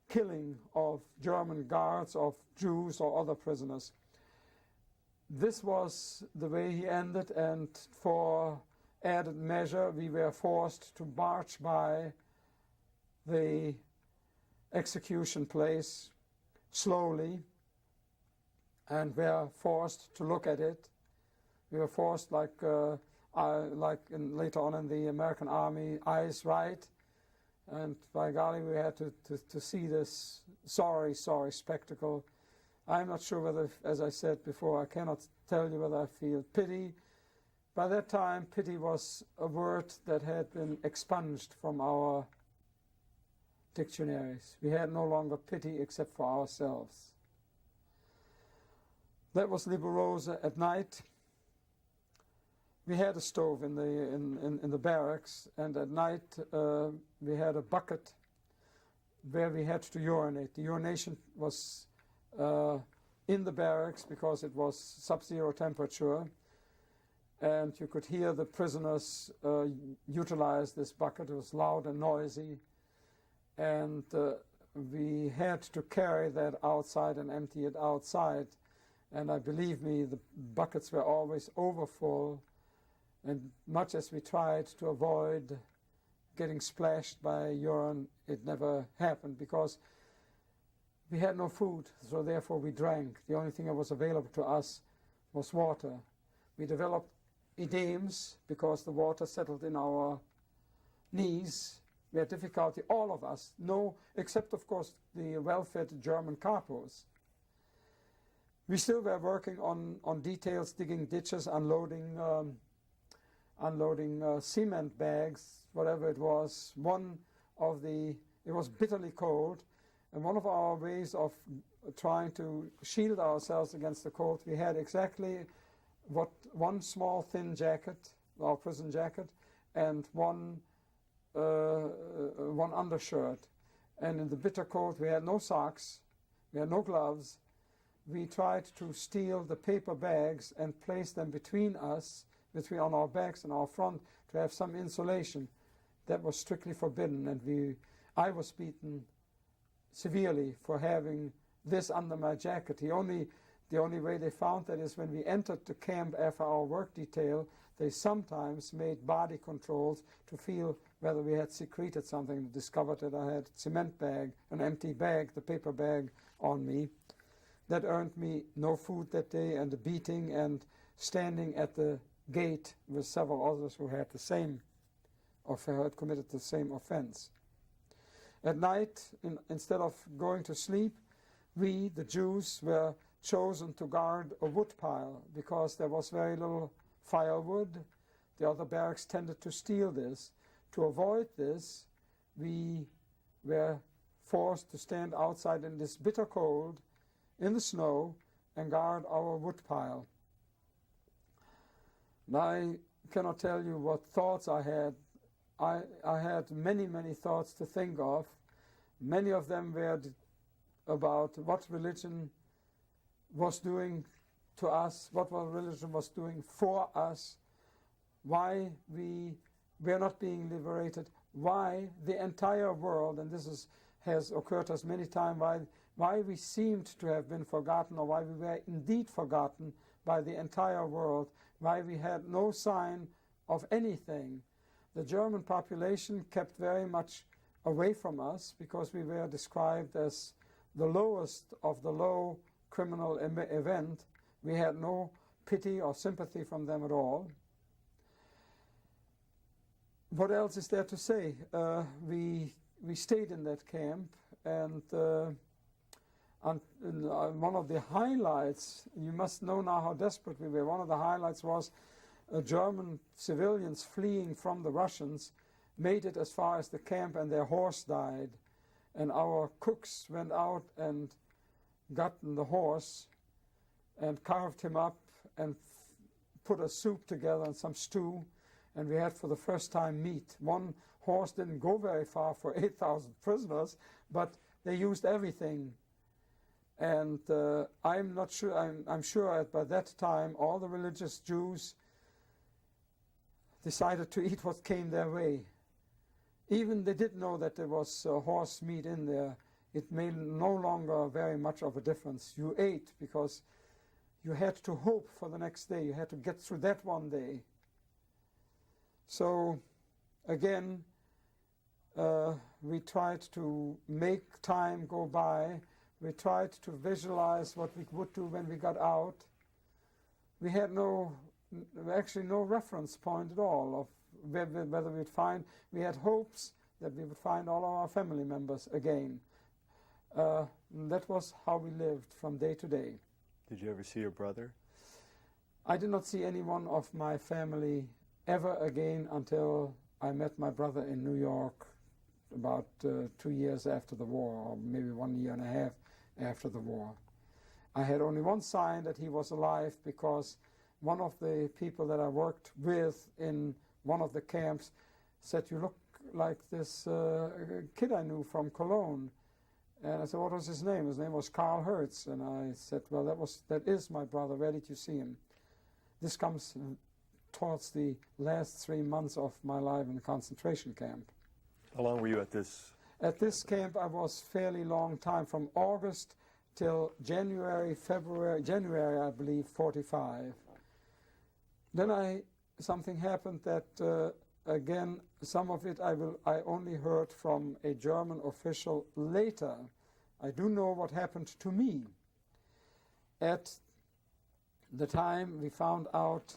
killing of German guards, of Jews or other prisoners. This was the way he ended, and for added measure we were forced to march by the execution place slowly, and were forced to look at it. We were forced, like later on in the American Army, eyes right, and by golly, we had to see this sorry spectacle. I'm not sure whether, as I said before, I cannot tell you whether I feel pity. By that time, pity was a word that had been expunged from our dictionaries. We had no longer pity except for ourselves. That was Liberosa at night. We had a stove in the barracks, and at night we had a bucket where we had to urinate. The urination was in the barracks because it was sub-zero temperature, and you could hear the prisoners utilize this bucket. It was loud and noisy, and we had to carry that outside and empty it outside. And believe me, the buckets were always overfull, and much as we tried to avoid getting splashed by urine, it never happened because we had no food, so therefore we drank. The only thing that was available to us was water. We developed edemas because the water settled in our knees. We had difficulty, all of us, no, except of course the well-fed German capos. We still were working on details, digging ditches, unloading cement bags, whatever it was. It was bitterly cold, and one of our ways of trying to shield ourselves against the cold, we had exactly one small thin jacket, our prison jacket, and one undershirt. And in the bitter cold, we had no socks, we had no gloves. We tried to steal the paper bags and place them between us, on our backs and our front, to have some insulation. That was strictly forbidden, and I was beaten severely for having this under my jacket. The only way they found that is when we entered the camp after our work detail, they sometimes made body controls to feel whether we had secreted something. They discovered that I had a cement bag, an empty bag, the paper bag on me. That earned me no food that day, and a beating, and standing at the gate with several others who had had committed the same offense. At night, instead of going to sleep, we, the Jews, were chosen to guard a wood pile because there was very little firewood. The other barracks tended to steal this. To avoid this, we were forced to stand outside in this bitter cold, in the snow, and guard our wood pile. And I cannot tell you what thoughts I had. I had many thoughts to think of. Many of them were about what religion was doing to us, what religion was doing for us, why we were not being liberated, why the entire world, and this has occurred to us many times, why we seemed to have been forgotten, or why we were indeed forgotten by the entire world, why we had no sign of anything. The German population kept very much away from us because we were described as the lowest of the low criminal event. We had no pity or sympathy from them at all. What else is there to say? We stayed in that camp, and one of the highlights, you must know now how desperate we were, one of the highlights was German civilians fleeing from the Russians made it as far as the camp, and their horse died. And our cooks went out and gotten the horse and carved him up and put a soup together and some stew, and we had for the first time meat. One horse didn't go very far for 8,000 prisoners, but they used everything. And I'm not sure, I'm sure that by that time all the religious Jews decided to eat what came their way. Even they did know that there was horse meat in there. it made no longer very much of a difference. You ate because you had to hope for the next day. You had to get through that one day. So again, we tried to make time go by. We tried to visualize what we would do when we got out. We had actually no reference point at all of whether we'd find. We had hopes that we would find all our family members again. That was how we lived from day to day. Did you ever see your brother? I did not see anyone of my family ever again until I met my brother in New York about 2 years after the war, or maybe 1 year and a half after the war. I had only one sign that he was alive because one of the people that I worked with in one of the camps said, "You look like this kid I knew from Cologne." And I said, "What was his name?" His name was Carl Herz. And I said, "Well, that is my brother. Where did you see him?" This comes towards the last 3 months of my life in the concentration camp. How long were you at this? At this camp, I was fairly long time, from August till January, I believe, 45. Then something happened that, again, some of it I only heard from a German official later. I do know what happened to me. At the time we found out,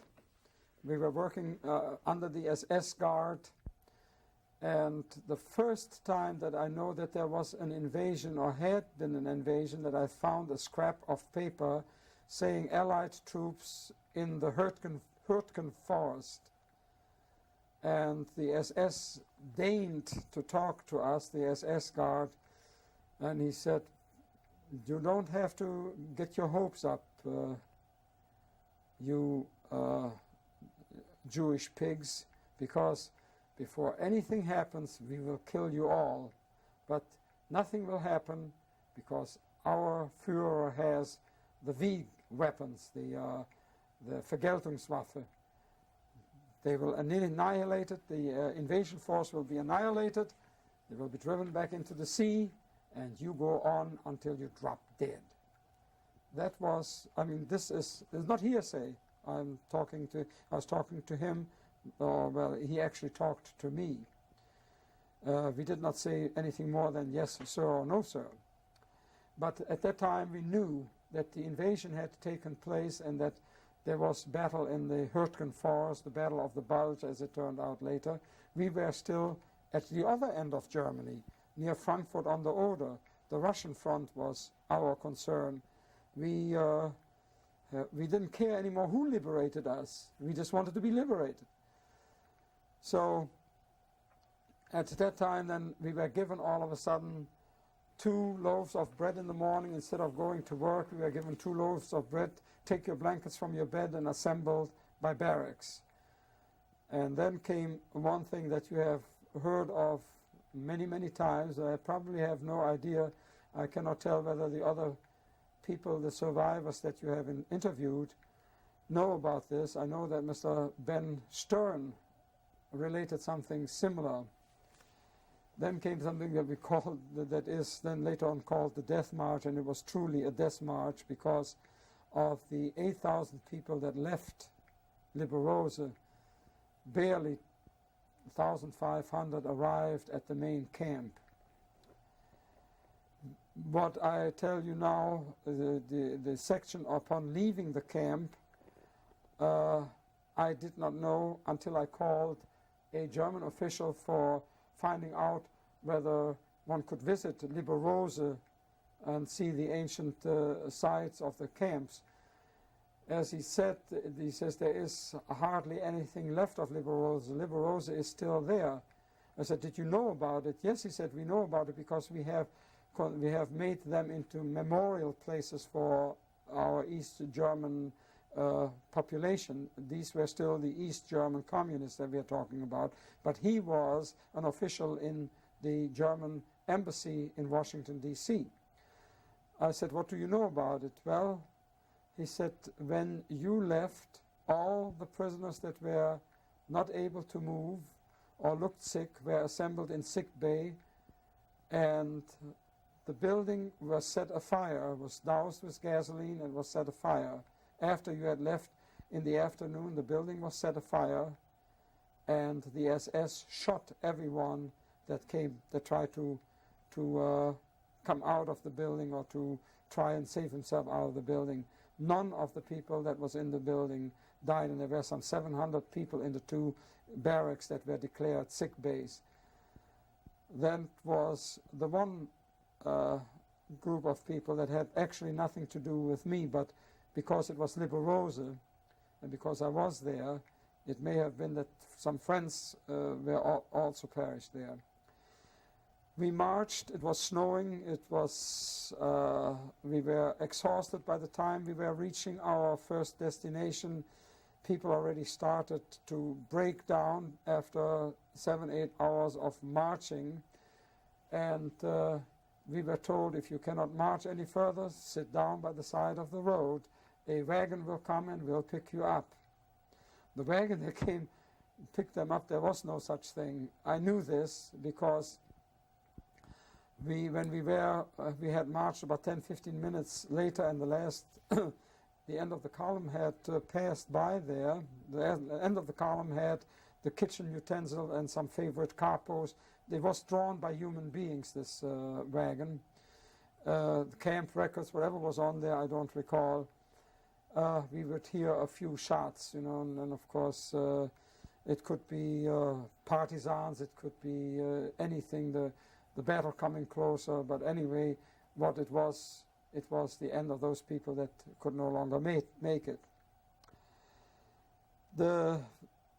we were working under the SS guard, and the first time that I know that there was an invasion or had been an invasion, that I found a scrap of paper saying Allied troops in the Hürtgen forest. And the SS deigned to talk to us, the SS guard, and he said, "You don't have to get your hopes up, you Jewish pigs, because before anything happens, we will kill you all. But nothing will happen because our Führer has the V weapons, the Vergeltungswaffe. They will annihilate it. The invasion force will be annihilated. They will be driven back into the sea, and you go on until you drop dead." That was, I mean, this is not hearsay. I was talking to him. Well, he actually talked to me. We did not say anything more than yes, sir, or no, sir. But at that time, we knew that the invasion had taken place and that there was battle in the Hürtgen Forest, the Battle of the Bulge, as it turned out later. We were still at the other end of Germany, near Frankfurt on the Oder. The Russian front was our concern. We didn't care anymore who liberated us. We just wanted to be liberated. So at that time, then, we were given all of a sudden 2 loaves of bread in the morning. Instead of going to work, we were given 2 loaves of bread. Take your blankets from your bed and assembled by barracks. And then came one thing that you have heard of many, many times. I probably have no idea. I cannot tell whether the other people, the survivors that you have interviewed, know about this. I know that Mr. Ben Stern related something similar. Then came something that we called, that is then later on called the Death March, and it was truly a death march because of the 8,000 people that left Liberose. Barely 1,500 arrived at the main camp. What I tell you now, the section upon leaving the camp, I did not know until I called a German official for finding out whether one could visit Liberose and see the ancient sites of the camps. As he said, he says there is hardly anything left of Liberose. Liberose is still there. I said, "Did you know about it?" "Yes," he said, "we know about it because we have made them into memorial places for our East German population." These were still the East German communists that we are talking about, but he was an official in the German embassy in Washington, D.C. I said, "What do you know about it?" "Well," he said, "when you left, all the prisoners that were not able to move or looked sick were assembled in sick bay, and the building was set afire, was doused with gasoline and was set afire. After you had left in the afternoon, the building was set afire, and the SS shot everyone that tried to come out of the building or to try and save himself out of the building. None of the people that was in the building died, and there were some 700 people in the two barracks that were declared sick bays. That was the one group of people that had actually nothing to do with me, but because it was Liberose and because I was there, it may have been that some friends were also perished there. We marched, it was snowing, we were exhausted by the time we were reaching our first destination. People already started to break down after 7-8 hours of marching, and we were told, if you cannot march any further, sit down by the side of the road. A wagon will come and will pick you up. The wagon that came picked them up, there was no such thing. I knew this because we had marched about 10-15 minutes later, and the end of the column had passed by there. The end of the column had the kitchen utensil and some favorite capos. It was drawn by human beings, this wagon. The camp records, whatever was on there, I don't recall. We would hear a few shots, you know, and of course it could be partisans, it could be anything, the battle coming closer, but anyway, what it was the end of those people that could no longer make it. The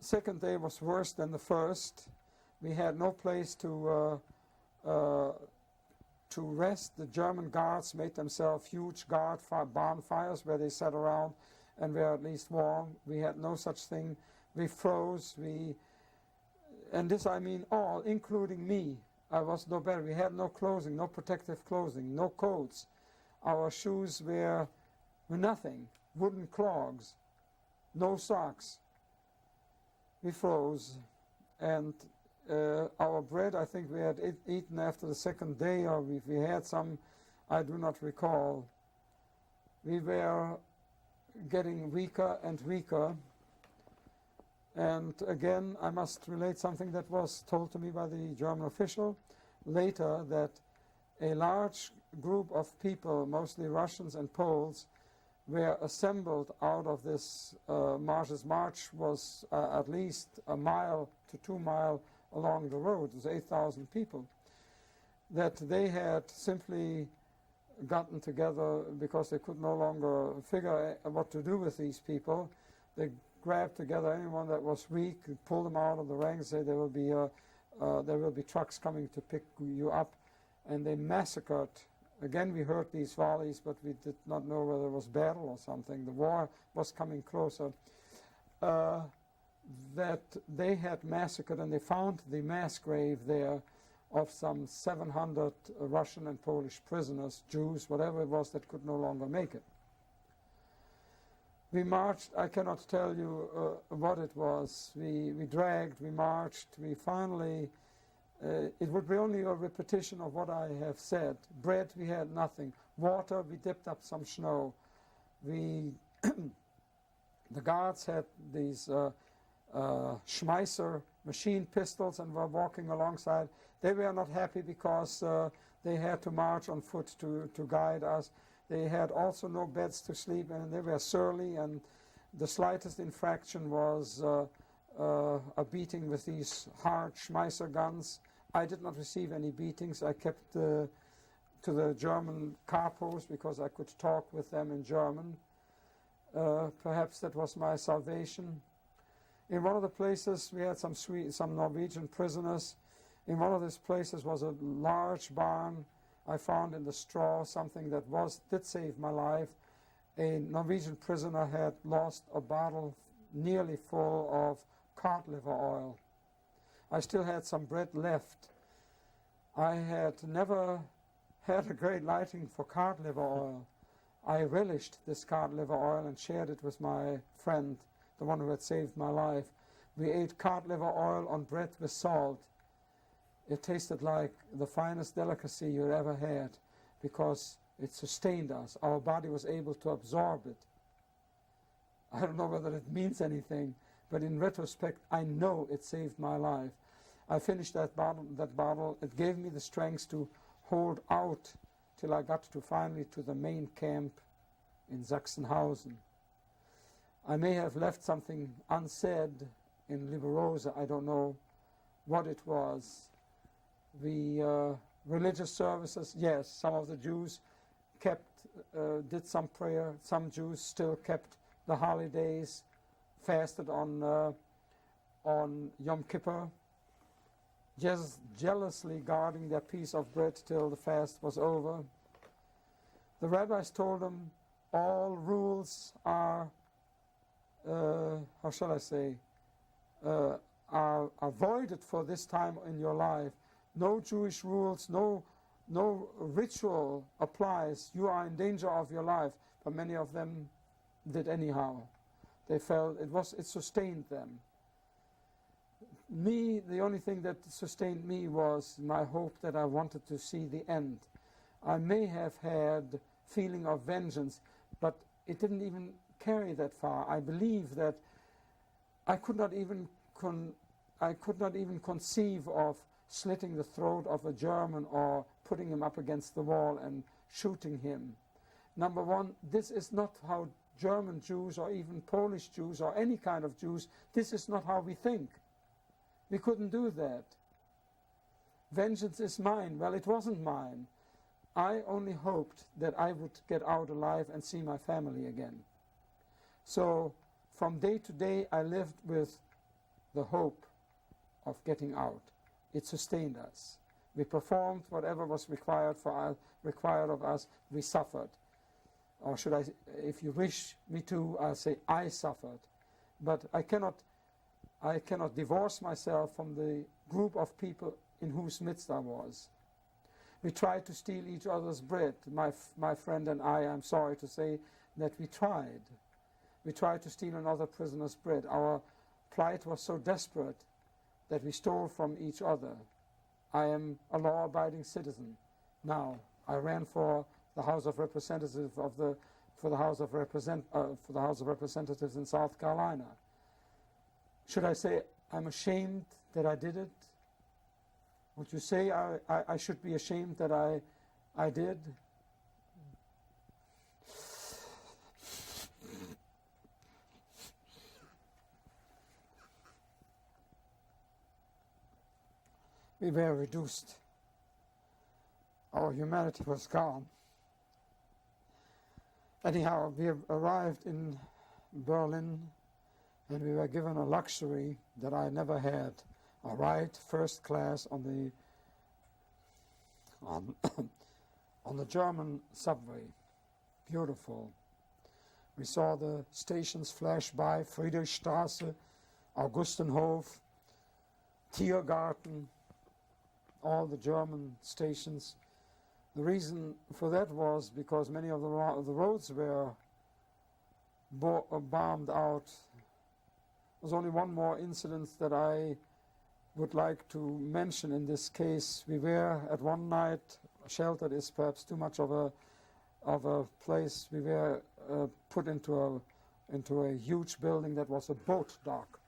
second day was worse than the first. We had no place to rest. The German guards made themselves huge bonfires where they sat around and were at least warm. We had no such thing. We froze. And this I mean all, including me. I was no better. We had no clothing, no protective clothing, no coats. Our shoes were nothing, wooden clogs, no socks. We froze, and our bread, I think we had eaten after the second day, or we had some, I do not recall. We were getting weaker and weaker. And again, I must relate something that was told to me by the German official later, that a large group of people, mostly Russians and Poles, were assembled out of this march. This march was at least 1 mile to 2 miles along the road. It was 8,000 people. That they had simply gotten together because they could no longer figure what to do with these people. They grabbed together anyone that was weak, pulled them out of the ranks, say there will be trucks coming to pick you up, and they massacred. Again, we heard these volleys, but we did not know whether it was battle or something. The war was coming closer. That they had massacred, and they found the mass grave there of some 700 Russian and Polish prisoners, Jews, whatever it was, that could no longer make it. We marched, I cannot tell you what it was. We dragged, we marched, we finally, it would be only a repetition of what I have said. Bread, we had nothing. Water, we dipped up some snow. The guards had these Schmeisser machine pistols and were walking alongside. They were not happy because they had to march on foot to guide us. They had also no beds to sleep in, and they were surly, and the slightest infraction was a beating with these hard Schmeisser guns. I did not receive any beatings. I kept to the German capos because I could talk with them in German. Perhaps that was my salvation. In one of the places we had some Norwegian prisoners. In one of these places was a large barn. I found in the straw something that did save my life. A Norwegian prisoner had lost a bottle nearly full of cod liver oil. I still had some bread left. I had never had a great liking for cod liver oil. I relished this cod liver oil and shared it with my friend, the one who had saved my life. We ate cod liver oil on bread with salt. It tasted like the finest delicacy you ever had. because it sustained us. Our body was able to absorb it. I don't know whether it means anything, but in retrospect, I know it saved my life. I finished that bottle. It gave me the strength to hold out till I got finally to the main camp in Sachsenhausen. I may have left something unsaid in Liberosa. I don't know what it was. The religious services, yes, some of the Jews did some prayer. Some Jews still kept the holidays, fasted on Yom Kippur, just jealously guarding their piece of bread till the fast was over. The rabbis told them all rules are, how shall I say, are avoided for this time in your life. No Jewish rules, no ritual applies. You are in danger of your life. But many of them did anyhow. They felt it sustained them. Me, the only thing that sustained me was my hope that I wanted to see the end. I may have had feeling of vengeance, but it didn't even carry that far. I believe that I could not even conceive of slitting the throat of a German or putting him up against the wall and shooting him. Number one, this is not how German Jews or even Polish Jews or any kind of Jews, this is not how we think. We couldn't do that. Vengeance is mine. Well, it wasn't mine. I only hoped that I would get out alive and see my family again. So from day to day, I lived with the hope of getting out. It sustained us. We performed whatever was required of us. We suffered. Or should I, if you wish me to, I'll say I suffered. But I cannot divorce myself from the group of people in whose midst I was. We tried to steal each other's bread. My friend and I'm sorry to say that we tried. We tried to steal another prisoner's bread. Our plight was so desperate that we stole from each other. I am a law-abiding citizen. Now, I ran for the House of Representatives for the House of Representatives in South Carolina. Should I say I'm ashamed that I did it? Would you say I should be ashamed that I did? We were reduced. Our humanity was gone. Anyhow, we arrived in Berlin and we were given a luxury that I never had. A ride first class on the German subway. Beautiful. We saw the stations flash by, Friedrichstraße, Augustenhof, Tiergarten, all the German stations. The reason for that was because many of the roads were bombed out. There's only one more incident that I would like to mention in this case. We were at one night, sheltered is perhaps too much of a place. We were put into a huge building that was a boat dock.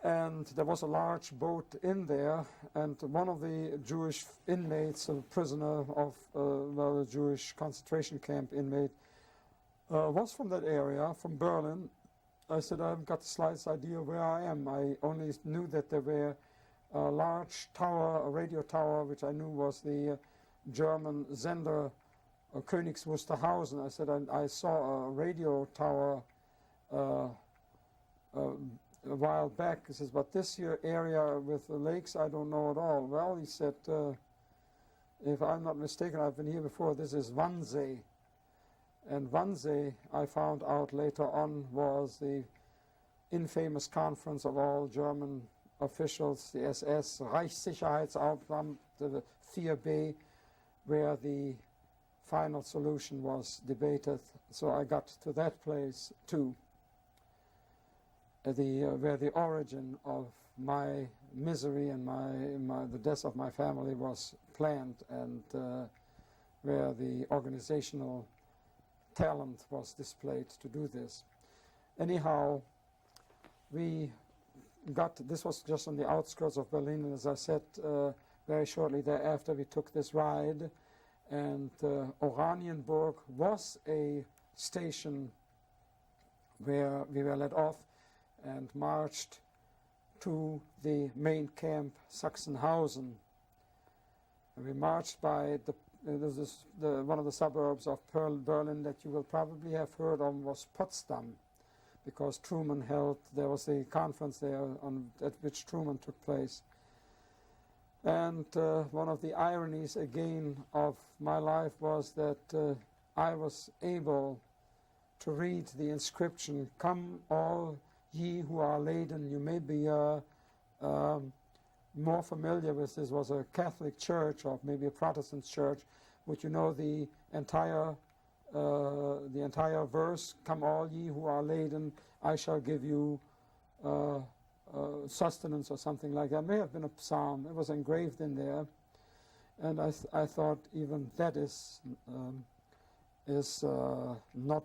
And there was a large boat in there, and one of the Jewish inmates, a prisoner of a Jewish concentration camp inmate, was from that area, from Berlin. I said, I haven't got the slightest idea where I am. I only knew that there were a large tower, a radio tower, which I knew was the German Sender Königs Wusterhausen. I said, I saw a radio tower a while back. He says, but this here area with the lakes, I don't know at all. Well, he said, if I'm not mistaken, I've been here before, this is Wannsee. And Wannsee, I found out later on, was the infamous conference of all German officials, the SS, Reichssicherheitsamt, the 4B, where the final solution was debated. So I got to that place too. Where the origin of my misery and the death of my family was planned, and where the organizational talent was displayed to do this. Anyhow, this was just on the outskirts of Berlin, and as I said, very shortly thereafter we took this ride, and Oranienburg was a station where we were let off and marched to the main camp, Sachsenhausen. And we marched by one of the suburbs of Berlin that you will probably have heard of was Potsdam, because Truman there was a conference there at which Truman took place. And one of the ironies again of my life was that I was able to read the inscription, "Come all ye who are laden." You may be more familiar with this. Was a Catholic church or maybe a Protestant church, but you know the entire verse, "Come all ye who are laden, I shall give you sustenance," or something like that. It may have been a psalm. It was engraved in there, and I thought even that is not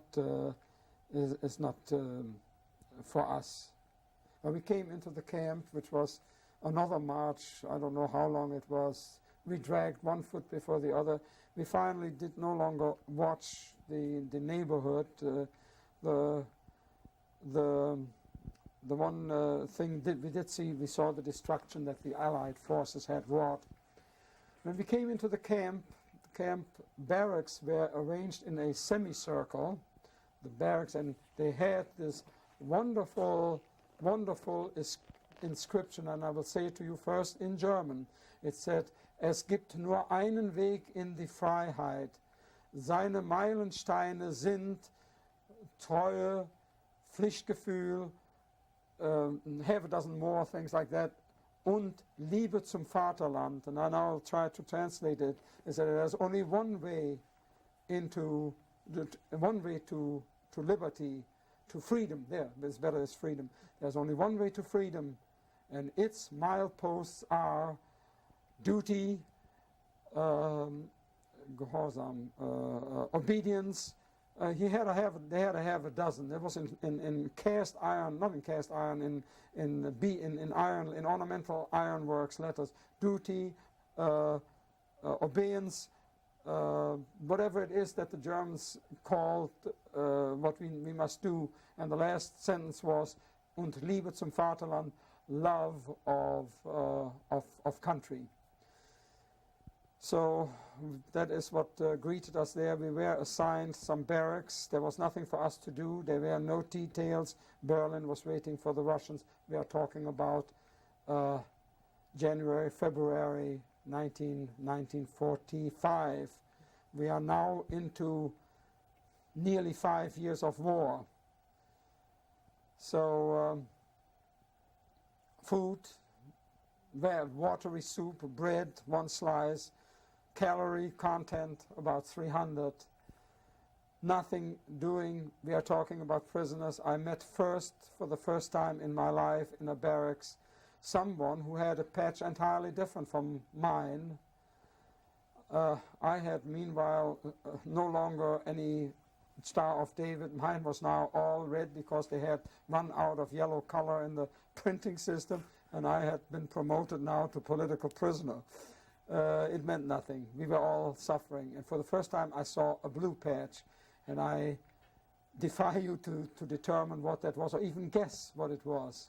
for us. When we came into the camp, which was another march, I don't know how long it was, we dragged one foot before the other. We finally did no longer watch the neighborhood. The one thing we saw the destruction that the Allied forces had wrought. When we came into the camp barracks were arranged in a semicircle, the barracks, and they had this wonderful inscription, and I will say it to you first in German. It said, "Es gibt nur einen Weg in die Freiheit. Seine Meilensteine sind Treue, Pflichtgefühl," half a dozen more things like that, "und Liebe zum Vaterland." And I now try to translate it. Is that there's only one way to liberty, to freedom. There, it's better as freedom. There's only one way to freedom, and its mileposts are duty, Gehorsam, obedience. They had to have a dozen. It was in cast iron, not in cast iron, in iron, in ornamental ironworks letters. Duty, obedience, whatever it is that the Germans called what we must do. And the last sentence was, "Und Liebe zum Vaterland," love of country. So that is what greeted us there. We were assigned some barracks. There was nothing for us to do. There were no details. Berlin was waiting for the Russians. We are talking about January, February 1945. We are now into nearly 5 years of war. So food, watery soup, bread, one slice, calorie content about 300. Nothing doing. We are talking about prisoners. I met for the first time in my life in a barracks, someone who had a patch entirely different from mine. I had meanwhile no longer any Star of David. Mine was now all red because they had run out of yellow color in the printing system, and I had been promoted now to political prisoner. It meant nothing. We were all suffering, and for the first time I saw a blue patch, and I defy you to determine what that was or even guess what it was.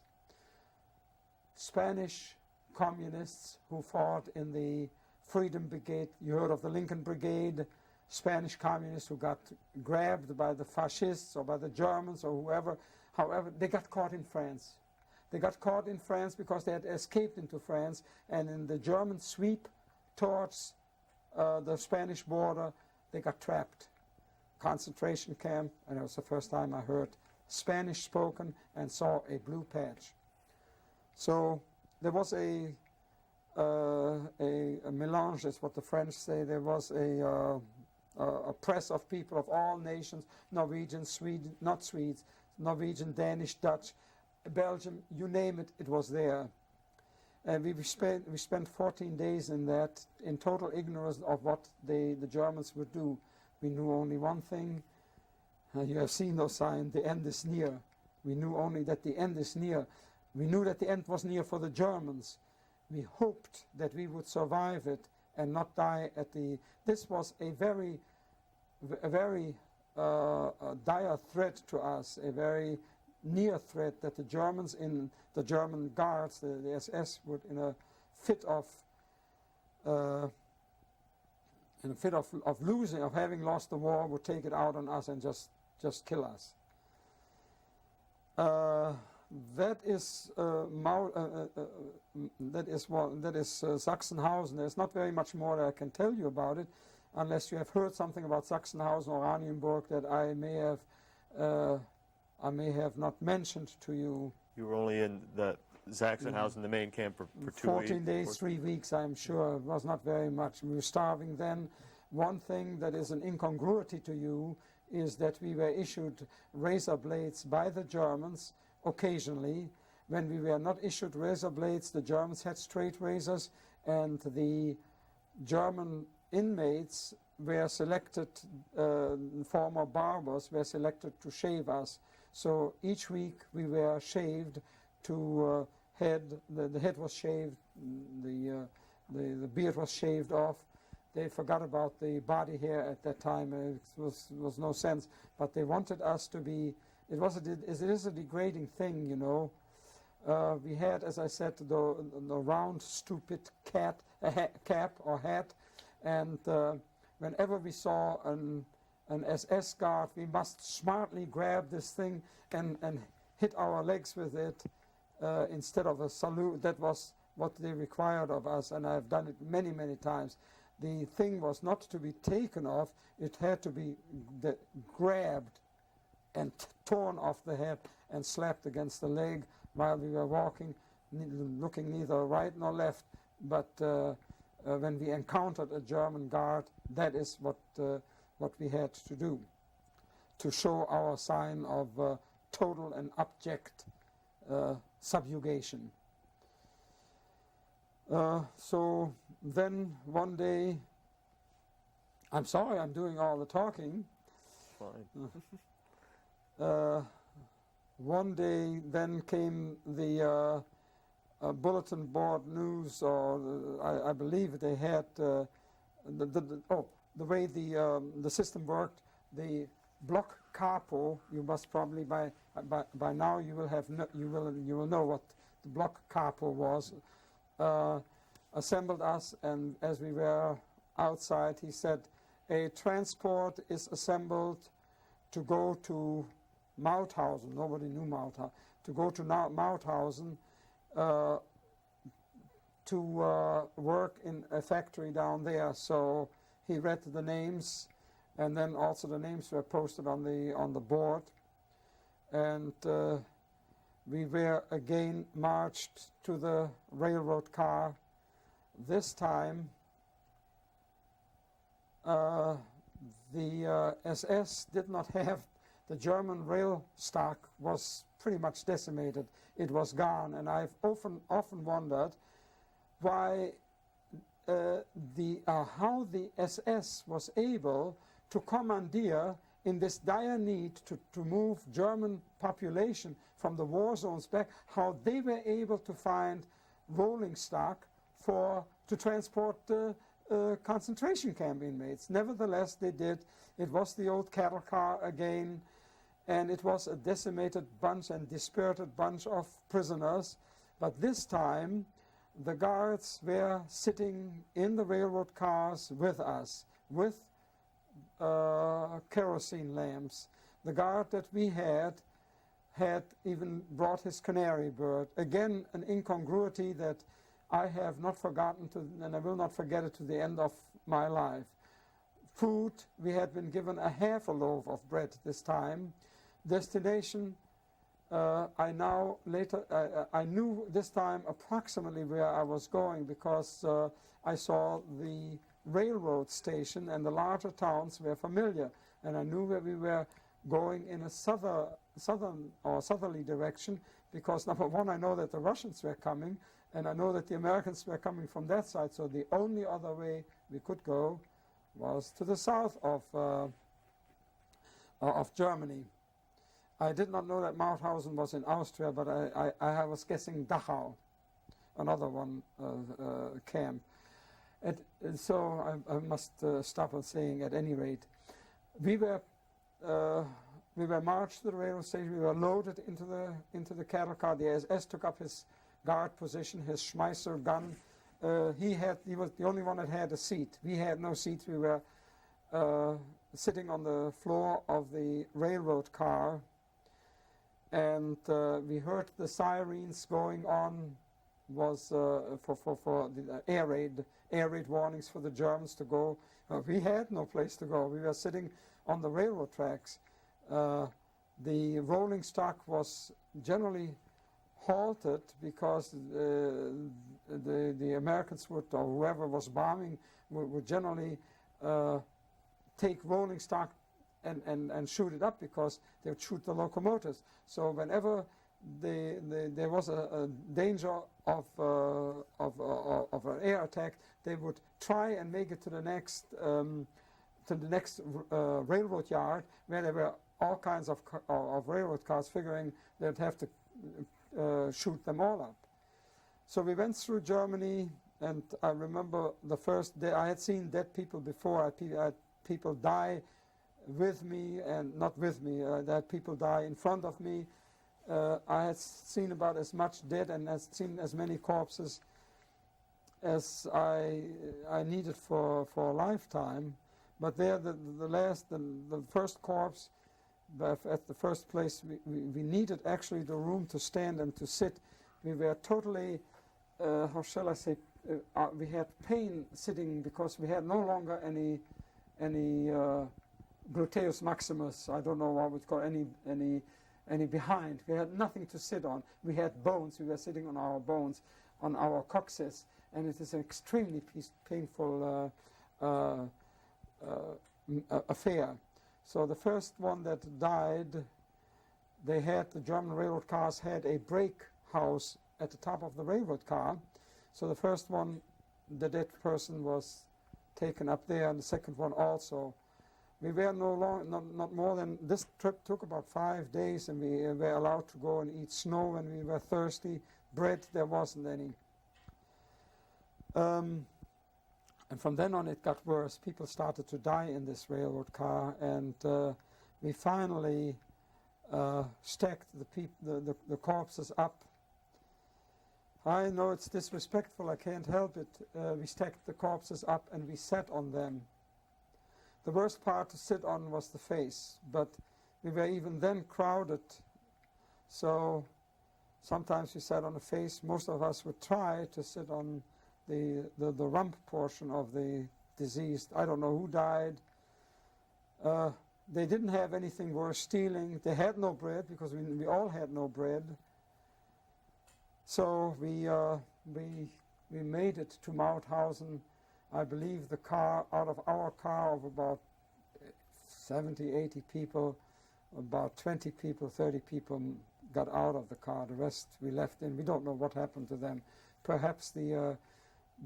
Spanish communists who fought in the Freedom Brigade. You heard of the Lincoln Brigade. Spanish communists who got grabbed by the fascists or by the Germans or whoever. However, they got caught in France. They got caught in France because they had escaped into France, and in the German sweep towards the Spanish border, they got trapped. Concentration camp, and it was the first time I heard Spanish spoken and saw a blue patch. So there was a mélange, is what the French say. There was a press of people of all nations, Norwegians, Norwegian, Danish, Dutch, Belgium, you name it, it was there. And we spent 14 days in that, in total ignorance of what the Germans would do. We knew only one thing. You have seen those signs, the end is near. We knew only that the end is near. We knew that the end was near for the Germans. We hoped that we would survive it and not die at the... This was a very dire threat to us, a very near threat that the Germans, in the German guards, the SS, would, in a fit of losing, of having lost the war, would take it out on us and just kill us. That is Sachsenhausen. There's not very much more that I can tell you about it, unless you have heard something about Sachsenhausen or Oranienburg that I may have not mentioned to you. You were only in the Sachsenhausen, the main camp, for 2 weeks. 14 days, 3 weeks, I'm sure. It was not very much. We were starving then. One thing that is an incongruity to you is that we were issued razor blades by the Germans occasionally. When we were not issued razor blades, the Germans had straight razors, and the German inmates were selected, former barbers were selected to shave us. So each week we were shaved to the head was shaved, the beard was shaved off. They forgot about the body hair at that time. It was no sense, but they wanted us to be. It is a degrading thing, you know. We had, as I said, the round, stupid cap or hat, and whenever we saw an SS guard, we must smartly grab this thing and hit our legs with it instead of a salute. That was what they required of us, and I've done it many, many times. The thing was not to be taken off, it had to be grabbed and torn off the head and slapped against the leg while we were walking, looking neither right nor left. But when we encountered a German guard, that is what we had to do, to show our sign of total and abject subjugation. So then one day, I'm sorry I'm doing all the talking. Fine. One day then came the bulletin board news, or I believe they had the way the system worked. The block capo, you must probably by now you will know what the block capo was. Assembled us, and as we were outside, he said, a transport is assembled to go to Mauthausen. Nobody knew Mauthausen. To go to Mauthausen to work in a factory down there. So he read the names, and then also the names were posted on the board, and we were again marched to the railroad car. This time the SS did not have, the German rail stock was pretty much decimated. It was gone, and I've often wondered why how the SS was able to commandeer, in this dire need to move German population from the war zones back, how they were able to find rolling stock to transport concentration camp inmates. Nevertheless, they did. It was the old cattle car again, and it was a decimated bunch and dispirited bunch of prisoners. But this time, the guards were sitting in the railroad cars with us, with kerosene lamps. The guard that we had even brought his canary bird. Again, an incongruity that I have not forgotten and I will not forget it to the end of my life. Food, we had been given a half a loaf of bread this time. Destination, I knew this time approximately where I was going, because I saw the railroad station, and the larger towns were familiar, and I knew where we were going in a southerly direction, because number one, I know that the Russians were coming, And I know that the Americans were coming from that side, so the only other way we could go was to the south of Germany. I did not know that Mauthausen was in Austria, but I was guessing Dachau, another one camp. So I must stop on saying, at any rate, we were marched to the railroad station. We were loaded into the cattle car. The SS took up his guard position, his Schmeisser gun. He was the only one that had a seat. We had no seats. We were sitting on the floor of the railroad car, and we heard the sirens going on. Was for the air raid warnings for the Germans to go. We had no place to go. We were sitting on the railroad tracks. The rolling stock was generally halted because the Americans would, or whoever was bombing, would generally take rolling stock and shoot it up, because they would shoot the locomotives. So whenever there was a danger of an air attack, they would try and make it to the next railroad yard, where there were all kinds of railroad cars, figuring they'd have to shoot them all up. So we went through Germany, and I remember the first day. I had seen dead people before. I had people die with me, and not with me. I had people die in front of me. I had seen about as much dead and had seen as many corpses as I needed for a lifetime. But there, the first corpse, at the first place, we needed actually the room to stand and to sit. We were totally, how shall I say, we had pain sitting, because we had no longer any gluteus maximus. I don't know what we call any behind. We had nothing to sit on. We had bones. We were sitting on our bones, on our coccyx, and it is an extremely painful affair. So the first one that died, the German railroad cars had a brake house at the top of the railroad car. So the first one, the dead person, was taken up there, and the second one also. We were not more than, this trip took about 5 days, and we were allowed to go and eat snow when we were thirsty. Bread, there wasn't any. And from then on it got worse. People started to die in this railroad car, and we finally stacked the corpses up. I know it's disrespectful, I can't help it. We stacked the corpses up and we sat on them. The worst part to sit on was the face, but we were even then crowded, so sometimes we sat on the face. Most of us would try to sit on the rump portion of the deceased. I don't know who died. They didn't have anything worth stealing. They had no bread, because we all had no bread. So we made it to Mauthausen. I believe the car, out of our car of about 70, 80 people, about 20 people, 30 people got out of the car. The rest we left in. We don't know what happened to them. Perhaps the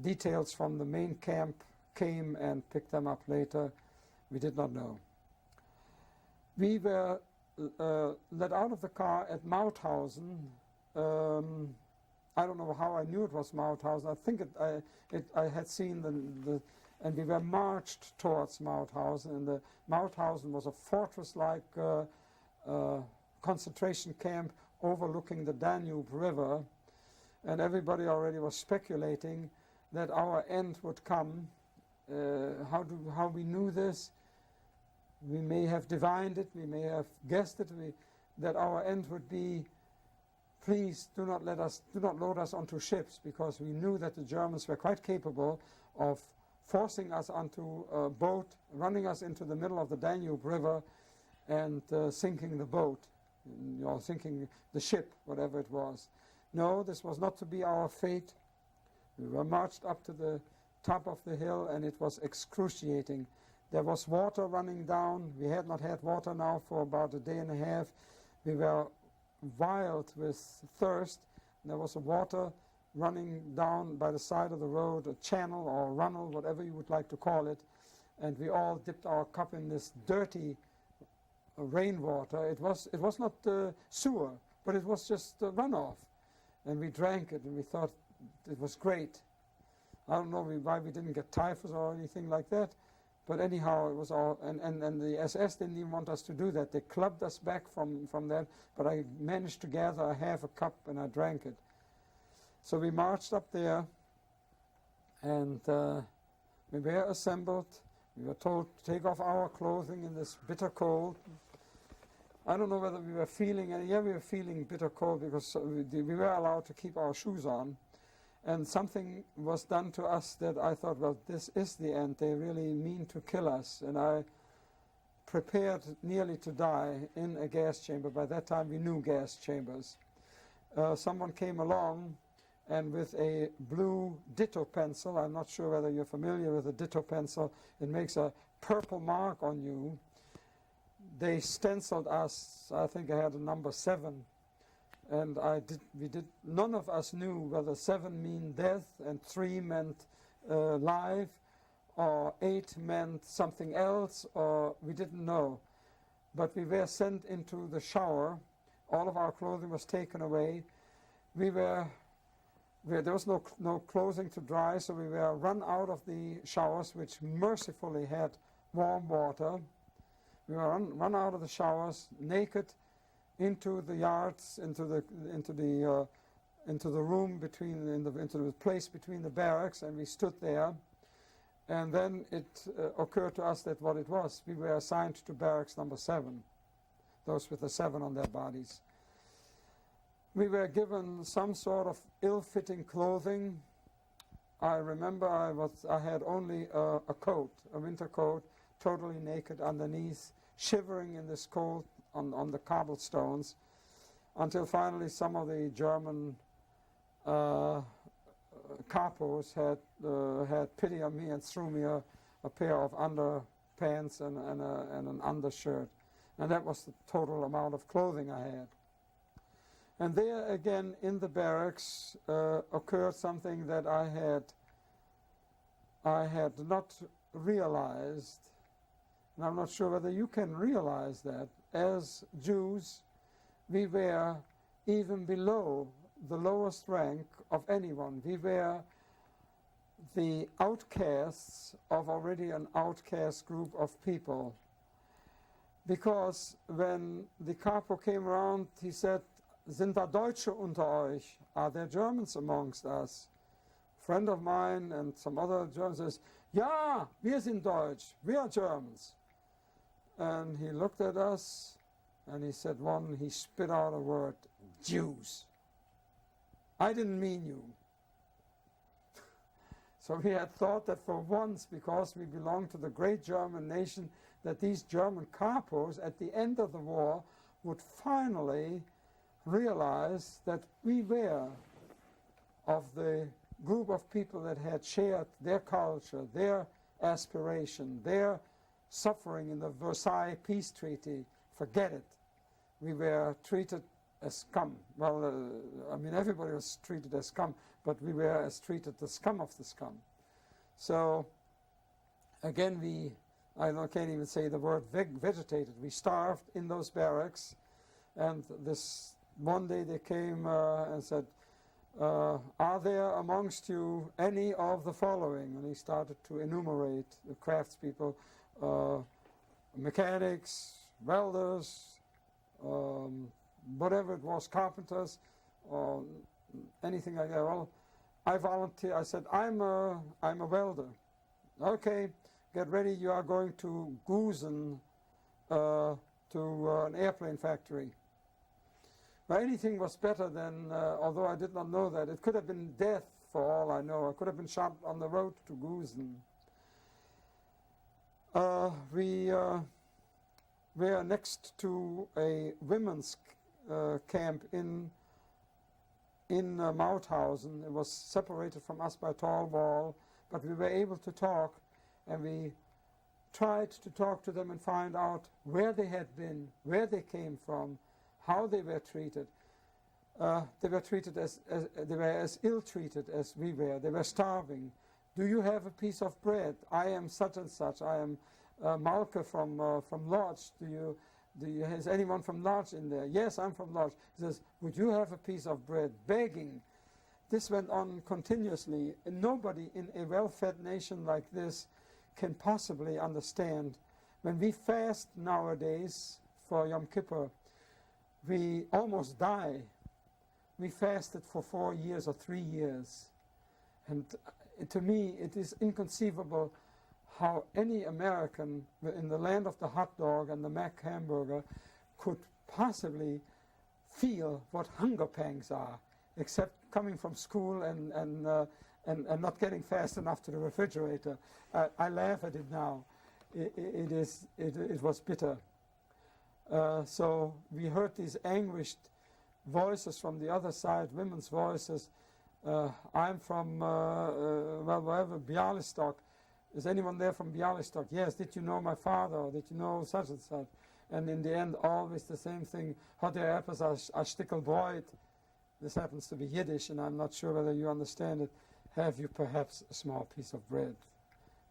details from the main camp came and picked them up later. We did not know. We were let out of the car at Mauthausen. I don't know how I knew it was Mauthausen. I think I had seen and we were marched towards Mauthausen. And the Mauthausen was a fortress-like concentration camp overlooking the Danube River. And everybody already was speculating that our end would come. How we knew this? We may have divined it. We may have guessed it. That our end would be, please do not load us onto ships, because we knew that the Germans were quite capable of forcing us onto a boat, running us into the middle of the Danube River, and sinking the boat, sinking the ship, whatever it was. No, this was not to be our fate. We were marched up to the top of the hill, and it was excruciating. There was water running down. We had not had water now for about a day and a half. We were wild with thirst. There was water running down by the side of the road, a channel or runnel, whatever you would like to call it, and we all dipped our cup in this dirty rainwater. It was not sewer, but it was just runoff, and we drank it, and we thought it was great. I don't know why we didn't get typhus or anything like that, but anyhow, it was all, and the SS didn't even want us to do that. They clubbed us back from that, but I managed to gather half a cup, and I drank it. So we marched up there, and we were assembled. We were told to take off our clothing in this bitter cold. I don't know whether we were feeling, we were feeling bitter cold because we were allowed to keep our shoes on. And something was done to us that I thought, well, this is the end. They really mean to kill us. And I prepared nearly to die in a gas chamber. By that time, we knew gas chambers. Someone came along, and with a blue ditto pencil, I'm not sure whether you're familiar with a ditto pencil, it makes a purple mark on you. They stenciled us. I think I had a number 7. And none of us knew whether 7 meant death and 3 meant life, or 8 meant something else, or we didn't know. But we were sent into the shower. All of our clothing was taken away. There was no clothing to dry, so we were run out of the showers, which mercifully had warm water. We were run out of the showers naked, into the yards, into the room into the place between the barracks, and we stood there. And then it occurred to us that what it was, we were assigned to barracks number 7, those with the 7 on their bodies. We were given some sort of ill-fitting clothing. I remember I had only a coat, a winter coat, totally naked underneath, shivering in this cold on the cobblestones, until finally some of the German capos had pity on me and threw me a pair of underpants and an undershirt. And that was the total amount of clothing I had. And there again in the barracks occurred something that I had not realized, and I'm not sure whether you can realize that. As Jews, we were even below the lowest rank of anyone. We were the outcasts of already an outcast group of people. Because when the capo came around, he said, "Sind da Deutsche unter euch? Are there Germans amongst us?" A friend of mine and some other Germans says, "Ja, wir sind Deutsch, we are Germans." And he looked at us and he said he spit out a word, "Jews. I didn't mean you." So we had thought that for once, because we belonged to the great German nation, that these German capos at the end of the war would finally realize that we were of the group of people that had shared their culture, their aspiration, their suffering in the Versailles Peace Treaty. Forget it. We were treated as scum. Well, everybody was treated as scum, but we were treated the scum of the scum. So, again, I can't even say the word vegetated. We starved in those barracks, and this one day they came and said, "Are there amongst you any of the following?" And he started to enumerate the craftspeople, mechanics, welders, whatever it was, carpenters, or anything like that. Well, I volunteered. I said, I'm a welder. Okay, get ready. You are going to Gusen, to an airplane factory. Well, anything was better than, although I did not know that. It could have been death for all I know. I could have been shot on the road to Gusen. We were next to a women's camp in Mauthausen. It was separated from us by a tall wall, but we were able to talk, and we tried to talk to them and find out where they had been, where they came from, how they were treated. They were treated they were as ill-treated as we were. They were starving. Do you have a piece of bread? I am such and such. I am Malke from Lodz. Is anyone from Lodz in there? Yes, I'm from Lodz. He says, would you have a piece of bread? Begging. This went on continuously. And nobody in a well-fed nation like this can possibly understand. When we fast nowadays for Yom Kippur, we almost die. We fasted for 4 years or 3 years. And to me, it is inconceivable how any American in the land of the hot dog and the Mac hamburger could possibly feel what hunger pangs are, except coming from school and not getting fast enough to the refrigerator. I laugh at it now. It was bitter. So we heard these anguished voices from the other side, women's voices. I'm from, wherever, Bialystok. Is anyone there from Bialystok? Yes. Did you know my father? Or did you know such and such? And in the end, always the same thing. Hat er etwas a Stickel Brot? This happens to be Yiddish, and I'm not sure whether you understand it. Have you perhaps a small piece of bread?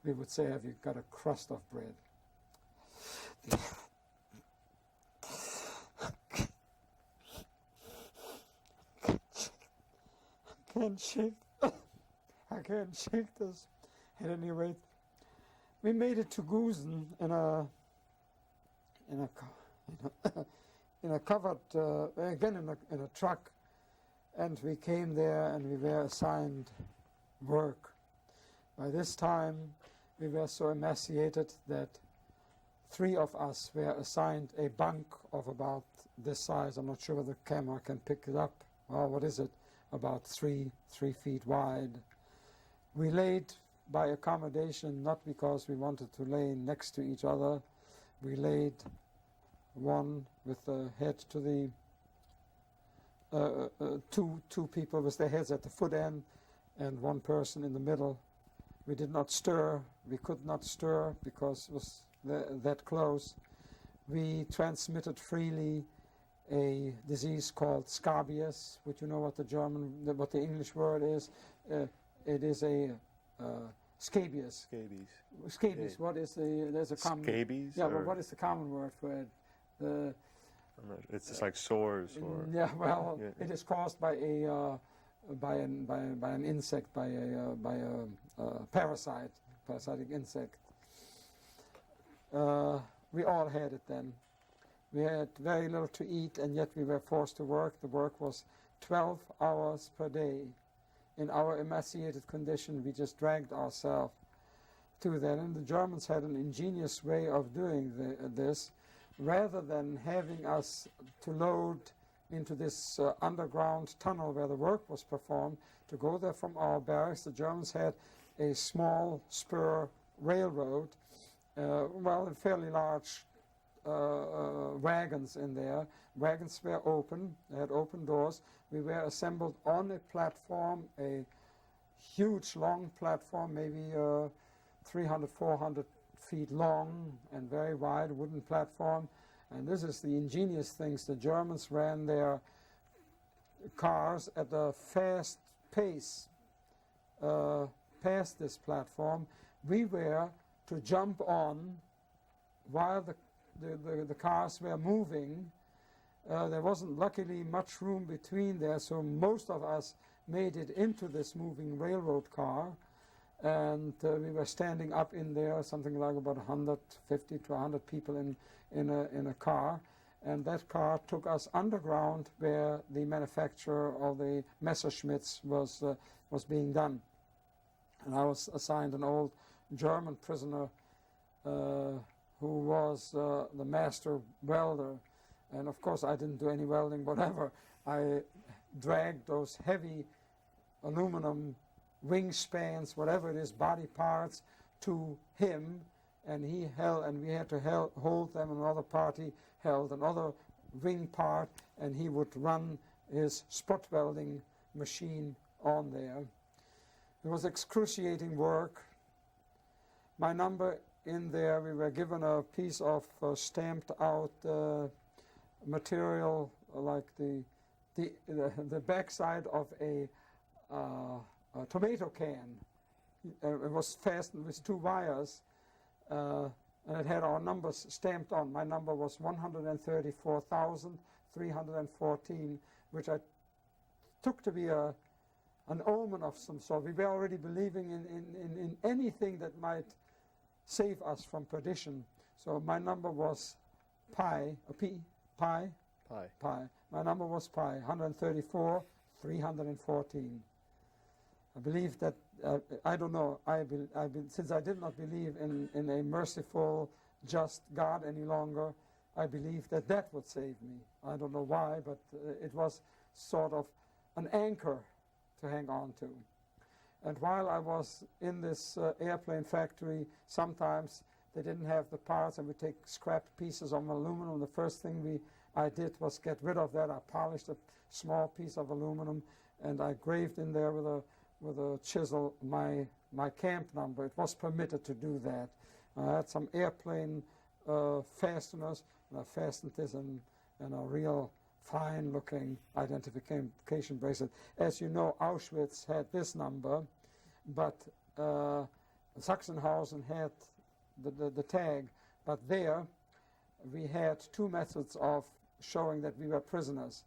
We would say, have you got a crust of bread? I can't shake this. At any rate, we made it to Gusen in a covered again in a truck, and we came there and we were assigned work. By this time, we were so emaciated that 3 of us were assigned a bunk of about this size. I'm not sure whether the camera can pick it up. Well, what is it? About 3 feet wide. We laid by accommodation, not because we wanted to lay next to each other. We laid one with the head to the two people with their heads at the foot end, and one person in the middle. We did not stir. We could not stir because it was that close. We transmitted freely a disease called scabies. Would you know what the English word is? It is a scabies. Scabies. What is there's a common... Scabies? Yeah, but what is the common word for it? It's just like sores or... Yeah, well, yeah. It is caused by an insect, by a parasitic insect. We all had it then. We had very little to eat, and yet we were forced to work. The work was 12 hours per day. In our emaciated condition, we just dragged ourselves to that. And the Germans had an ingenious way of doing this. Rather than having us to load into this underground tunnel where the work was performed, to go there from our barracks, the Germans had a small spur railroad, fairly large wagons in there. Wagons were open, they had open doors. We were assembled on a platform, a huge long platform, maybe 300, 400 feet long and very wide wooden platform. And this is the ingenious things. The Germans ran their cars at a fast pace past this platform. We were to jump on while the cars were moving. There wasn't luckily much room between there, so most of us made it into this moving railroad car, and we were standing up in there, something like about 150 to 100 people in a car, and that car took us underground where the manufacture of the Messerschmitts was being done. And I was assigned an old German prisoner who was the master welder. And of course I didn't do any welding, whatever. I dragged those heavy aluminum wingspans, whatever it is, body parts, to him, and he held, and we had to hold them, and another party held another wing part, and he would run his spot welding machine on there. It was excruciating work. My number in there, we were given a piece of stamped out material like the the backside of a tomato can. It was fastened with 2 wires, and it had our numbers stamped on. My number was 134,314, which I took to be an omen of some sort. We were already believing in anything that might save us from perdition. So my number was pi. My number was pi, 134,314. I believe that, I don't know, since I did not believe in a merciful, just God any longer, I believe that that would save me. I don't know why, but it was sort of an anchor to hang on to. And while I was in this airplane factory, sometimes they didn't have the parts, and we take scrapped pieces of aluminum. The first thing I did was get rid of that. I polished a small piece of aluminum, and I graved in there with a chisel my camp number. It was permitted to do that. I had some airplane fasteners, and I fastened this in a real fine-looking identification bracelet. As you know, Auschwitz had this number, but Sachsenhausen had the tag. But there, we had 2 methods of showing that we were prisoners.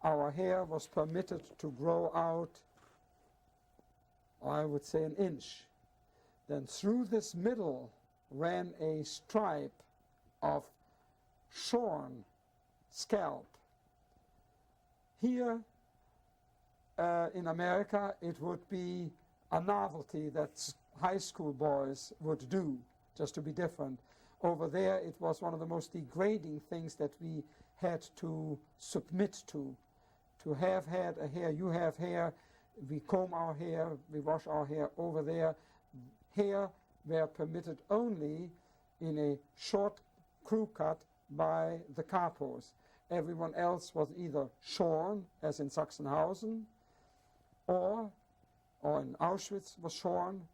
Our hair was permitted to grow out, I would say, 1 inch. Then through this middle ran a stripe of shorn scalp. Here in America, it would be a novelty that high school boys would do, just to be different. Over there, it was one of the most degrading things that we had to submit to have had a hair. You have hair, we comb our hair, we wash our hair. Over there, hair were permitted only in a short crew cut by the capos. Everyone else was either shorn, as in Sachsenhausen, or in Auschwitz was shorn,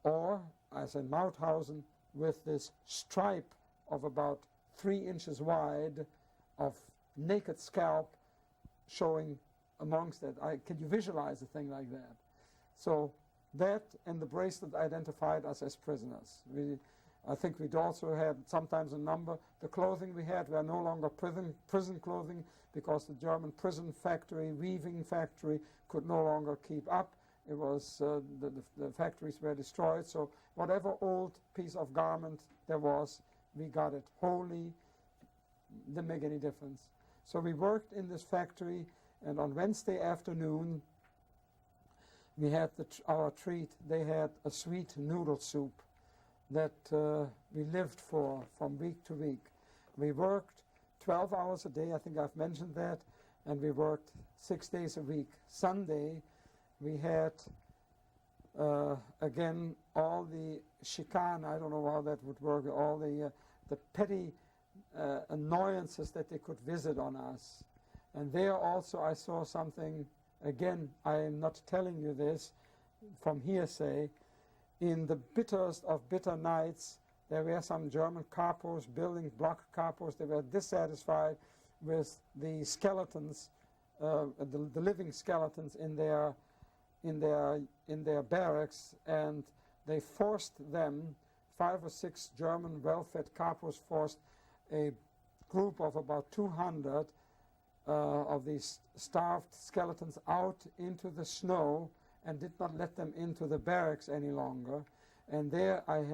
or, as in Mauthausen, with this stripe of about 3 inches wide of naked scalp showing amongst it. Can you visualize a thing like that? So that and the bracelet identified us as prisoners. I think we'd also had sometimes a number. The clothing we had were no longer prison clothing, because the German prison factory, weaving factory, could no longer keep up. It was, the factories were destroyed, so whatever old piece of garment there was, we got it wholly. Didn't make any difference. So we worked in this factory, and on Wednesday afternoon, we had our treat. They had a sweet noodle soup that we lived for from week to week. We worked 12 hours a day, I think I've mentioned that, and we worked 6 days a week. Sunday, we had, again, all the chicane, I don't know how that would work, all the petty annoyances that they could visit on us. And there also I saw something, again, I am not telling you this from hearsay. In the bitterest of bitter nights, there were some German capos, building block capos. They were dissatisfied with the skeletons, the living skeletons in their barracks, and they forced them, 5 or 6 German well-fed capos forced a group of about 200 of these starved skeletons out into the snow, and did not let them into the barracks any longer. And there I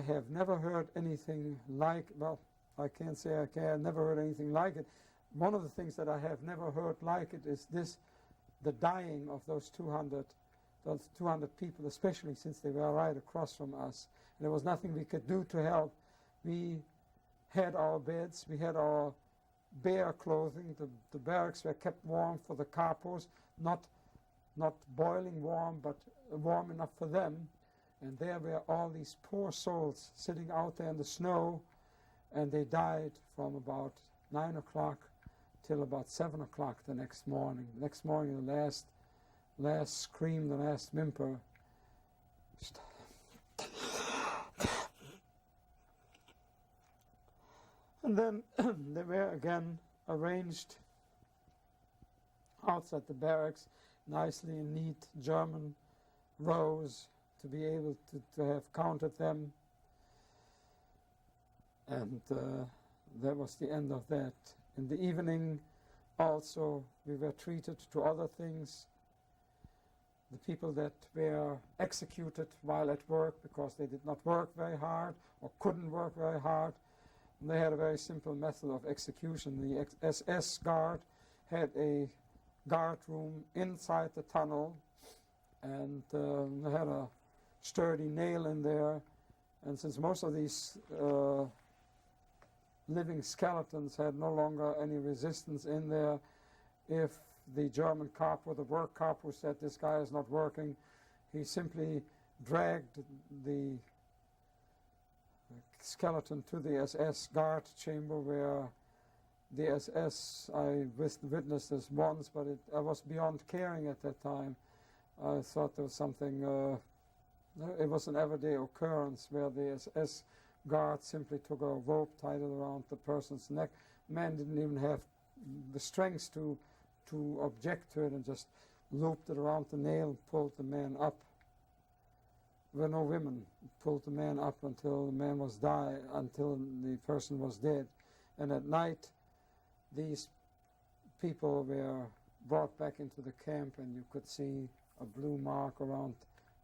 have never heard anything like, well, I can't say I can, never heard anything like it. One of the things that I have never heard like it is this, the dying of those 200 people, especially since they were right across from us. And there was nothing we could do to help. We had our beds, we had our bare clothing. The barracks were kept warm for the capos, not boiling warm, but warm enough for them. And there were all these poor souls sitting out there in the snow, and they died from about 9 o'clock till about 7 o'clock the next morning. The next morning, the last scream, the last whimper. And then they were again arranged outside the barracks, nicely in neat German rows, to be able to have counted them. And that was the end of that. In the evening also we were treated to other things. The people that were executed while at work because they did not work very hard or couldn't work very hard, they had a very simple method of execution. The SS guard had a guard room inside the tunnel, and they had a sturdy nail in there. And since most of these living skeletons had no longer any resistance in there, if the German cop or the work cop who said this guy is not working, he simply dragged the skeleton to the SS guard chamber, where the SS, I witnessed this once, but I was beyond caring at that time. I thought there was something, it was an everyday occurrence where the SS guard simply took a rope, tied it around the person's neck. Man didn't even have the strength to object to it, and just looped it around the nail and pulled the man up. There were no women. Pulled the man up until the man was until the person was dead. And at night, these people were brought back into the camp, and you could see a blue mark around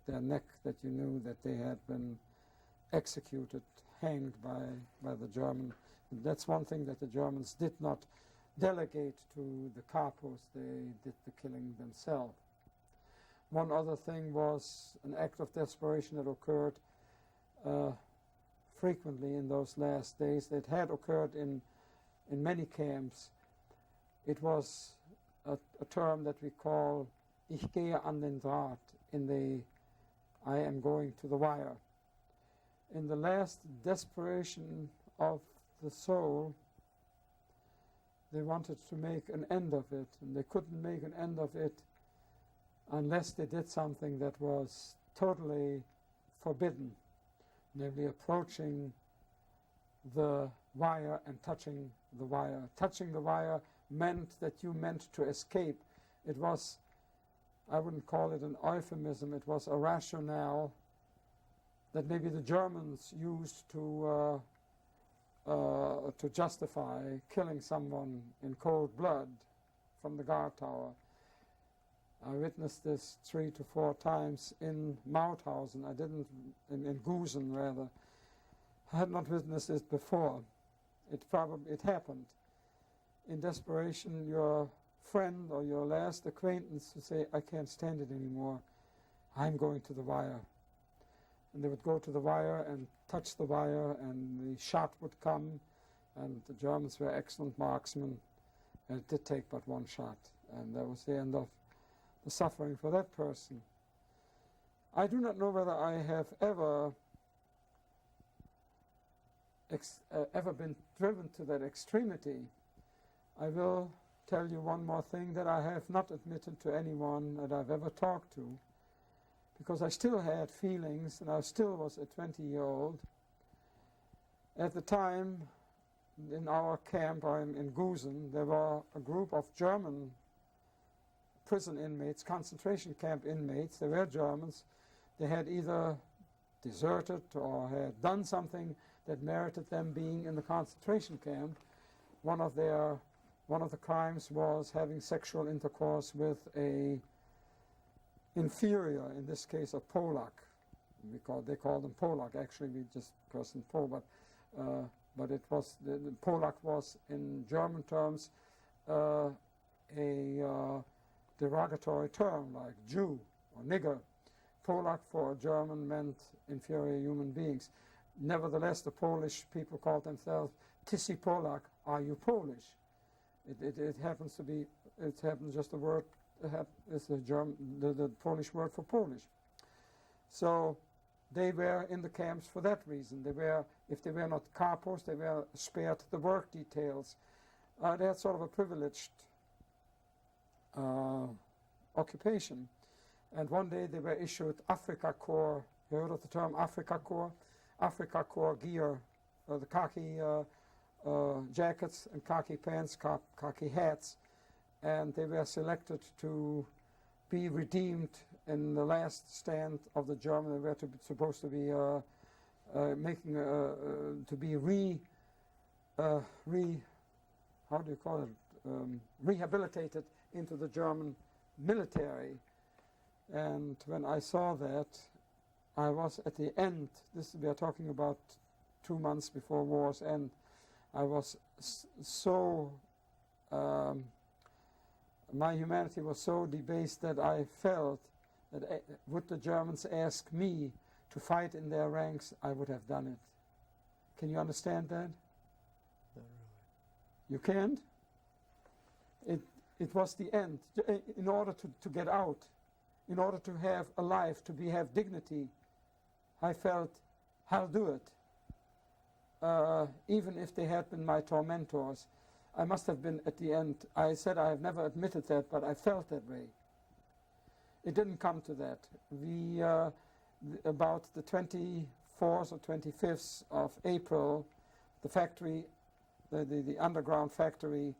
their neck that you knew that they had been executed, hanged by the German. And that's one thing that the Germans did not delegate to the capos. They did the killing themselves. One other thing was an act of desperation that occurred frequently in those last days. It had occurred in many camps. It was a term that we call Ich gehe an den Draht, I am going to the wire. In the last desperation of the soul, they wanted to make an end of it, and they couldn't make an end of it unless they did something that was totally forbidden, namely approaching the wire and touching the wire. Touching the wire meant that you meant to escape. It was, I wouldn't call it an euphemism, it was a rationale that maybe the Germans used to justify killing someone in cold blood from the guard tower. I witnessed this 3 to 4 times in Mauthausen. I didn't, in Gusen rather. I had not witnessed it before. It happened. In desperation, your friend or your last acquaintance would say, I can't stand it anymore. I'm going to the wire. And they would go to the wire and touch the wire, and the shot would come, and the Germans were excellent marksmen, and it did take but one shot, and that was the end of the suffering for that person. I do not know whether I have ever been driven to that extremity. I will tell you one more thing that I have not admitted to anyone that I've ever talked to, because I still had feelings, and I still was a 20-year-old. At the time, in our camp, in Gusen, there were a group of German prison inmates, concentration camp inmates. They were Germans. They had either deserted or had done something that merited them being in the concentration camp. One of the crimes was having sexual intercourse with a inferior, in this case a Polak. They called them Polak. Actually, we just person Pol, but it was the Polak was in German terms a derogatory term like Jew or nigger. Polak for a German meant inferior human beings. Nevertheless, the Polish people called themselves Tisi Polak. Are you Polish? It happens to be. It happens just a word. It's the Polish word for Polish. So they were in the camps for that reason. If they were not capos, they were spared the work details. They had sort of a privileged occupation. And one day they were issued Afrika Korps. You heard of the term Afrika Korps? Afrika Korps gear, the khaki jackets and khaki pants, khaki hats. and they were selected to be redeemed in the last stand of the German. They were supposed to be how do you call it, rehabilitated into the German military. And when I saw that, I was at the end, we are talking about 2 months before war's end, I was so, my humanity was so debased that I felt that would the Germans ask me to fight in their ranks, I would have done it. Can you understand that? Not really. You can't? It was the end. In order to get out, in order to have a life, have dignity, I felt, I'll do it. Even if they had been my tormentors. I must have been at the end. I said I have never admitted that, but I felt that way. It didn't come to that. We, about the 24th or 25th of April, the factory, the underground factory,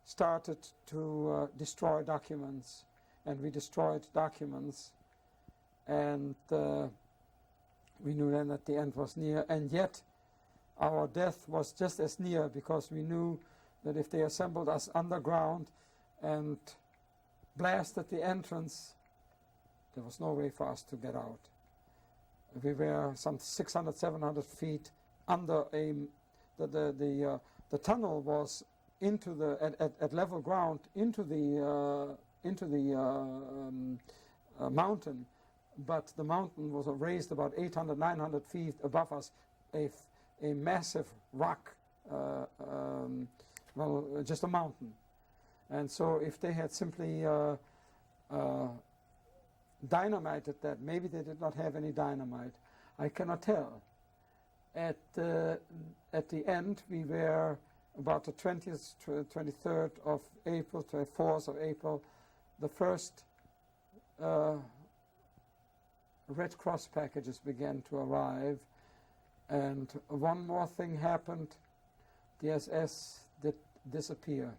started to destroy documents, and we destroyed documents, and we knew then that the end was near, and yet our death was just as near, because we knew that if they assembled us underground and blasted the entrance, there was no way for us to get out. We were some 600, 700 feet under the tunnel was into at level ground into the mountain, but the mountain was raised about 800, 900 feet above us, a massive rock, well, just a mountain. And so if they had simply dynamited that, maybe they did not have any dynamite, I cannot tell. At the end, we were about the 20th, 23rd of April, 24th of April, the first Red Cross packages began to arrive. And one more thing happened. The SS did disappear.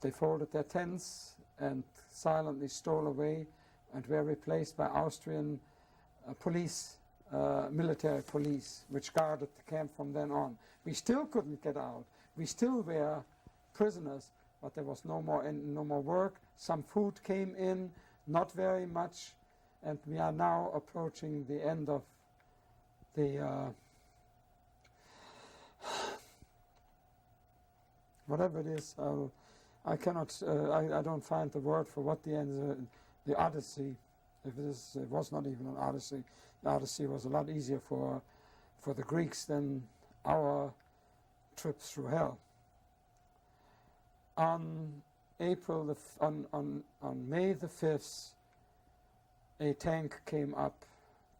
They folded their tents and silently stole away and were replaced by Austrian police, military police, which guarded the camp from then on. We still couldn't get out. We still were prisoners, but there was no more work. Some food came in, not very much, and we are now approaching the end of the whatever it is. I cannot. I don't find the word for what the end is. The Odyssey. If it was not even an Odyssey. The Odyssey was a lot easier for the Greeks than our trip through hell. On May the 5th, a tank came up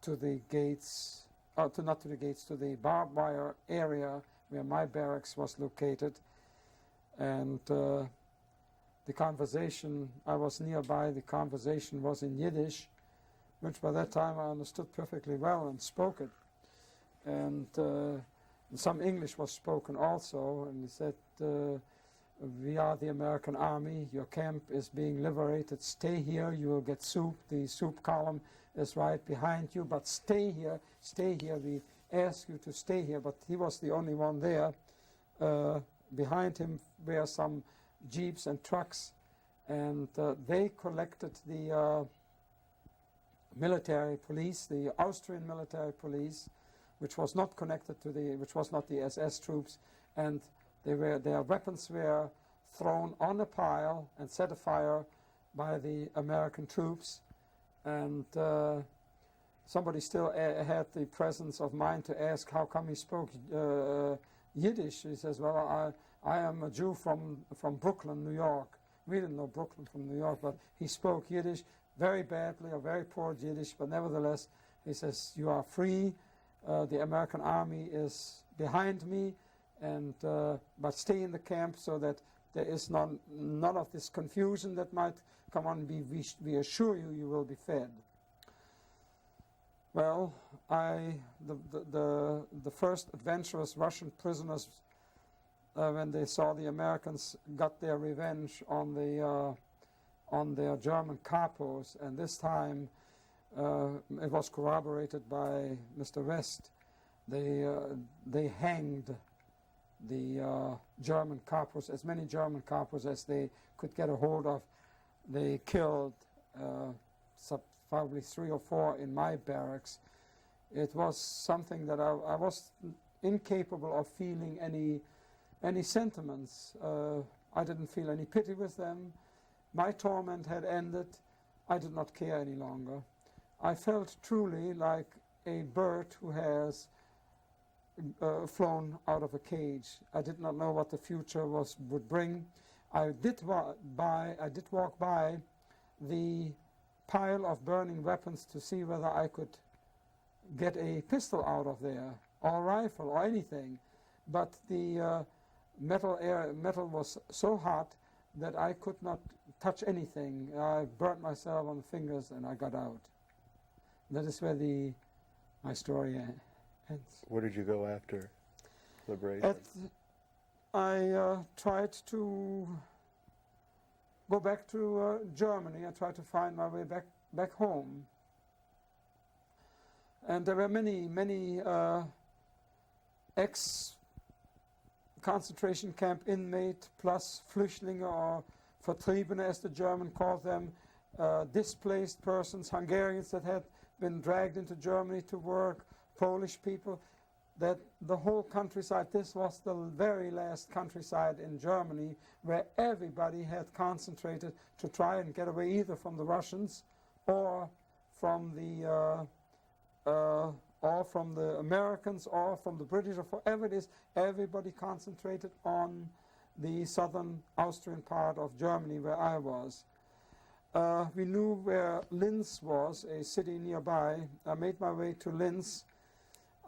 to the gates, not to the gates, to the barbed wire area where my barracks was located, and the conversation, I was nearby, the conversation was in Yiddish, which by that time I understood perfectly well and spoke it. And some English was spoken also, and he said, we are the American Army, your camp is being liberated, stay here, you will get soup, the soup column is right behind you, but stay here, we ask you to stay here. But he was the only one there. Behind him were some jeeps and trucks, and they collected the military police, the Austrian military police, which was not connected to which was not the SS troops, and their weapons were thrown on a pile and set afire by the American troops, and somebody still had the presence of mind to ask how come he spoke Yiddish. He says, well, I am a Jew from Brooklyn, New York. We didn't know Brooklyn from New York, but he spoke Yiddish very badly, or very poor Yiddish, but nevertheless, he says, you are free, the American army is behind me, and but stay in the camp so that there is none of this confusion that might come on. We assure you, you will be fed. Well, the first adventurous Russian prisoners when they saw the Americans got their revenge on their German capos, and this time it was corroborated by Mr. West. They hanged the German capos, as many German capos as they could get a hold of. They killed probably 3 or 4 in my barracks. It was something that I was incapable of feeling any sentiments. I didn't feel any pity with them. My torment had ended. I did not care any longer. I felt truly like a bird who has flown out of a cage. I did not know what the future would bring. I did walk by the pile of burning weapons to see whether I could get a pistol out of there, or a rifle, or anything. But the metal was so hot that I could not touch anything. I burnt myself on the fingers and I got out. That is where my story ends. Where did you go after liberation? I tried to go back to Germany. I tried to find my way back home. And there were many ex-concentration camp inmate plus Flüchtlinge, or Vertriebene as the German called them, displaced persons, Hungarians that had been dragged into Germany to work, Polish people, that the whole countryside, this was the very last countryside in Germany where everybody had concentrated to try and get away either from the Russians or from the Americans or from the British, or whatever it is. Everybody concentrated on the southern Austrian part of Germany where I was. We knew where Linz was, a city nearby. I made my way to Linz.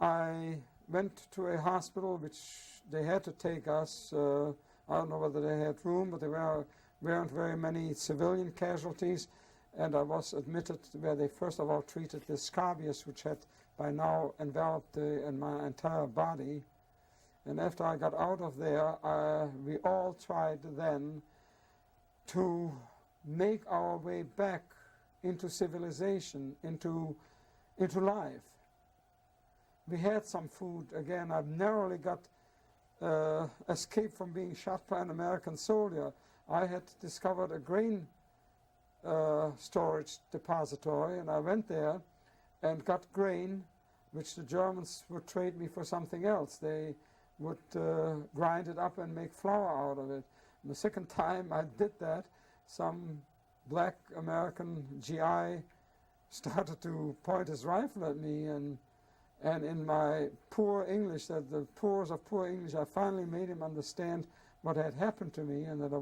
I went to a hospital which they had to take us. I don't know whether they had room, but there weren't very many civilian casualties. And I was admitted where they first of all treated the scabies, which had by now enveloped my entire body. And after I got out of there, we all tried then to make our way back into civilization, into life. We had some food. Again, I've narrowly got escaped from being shot by an American soldier. I had discovered a grain storage depository, and I went there and got grain, which the Germans would trade me for something else. They would grind it up and make flour out of it. And the second time I did that, some black American GI started to point his rifle at me, and in my poor English, the poorest of poor English, I finally made him understand what had happened to me, and that I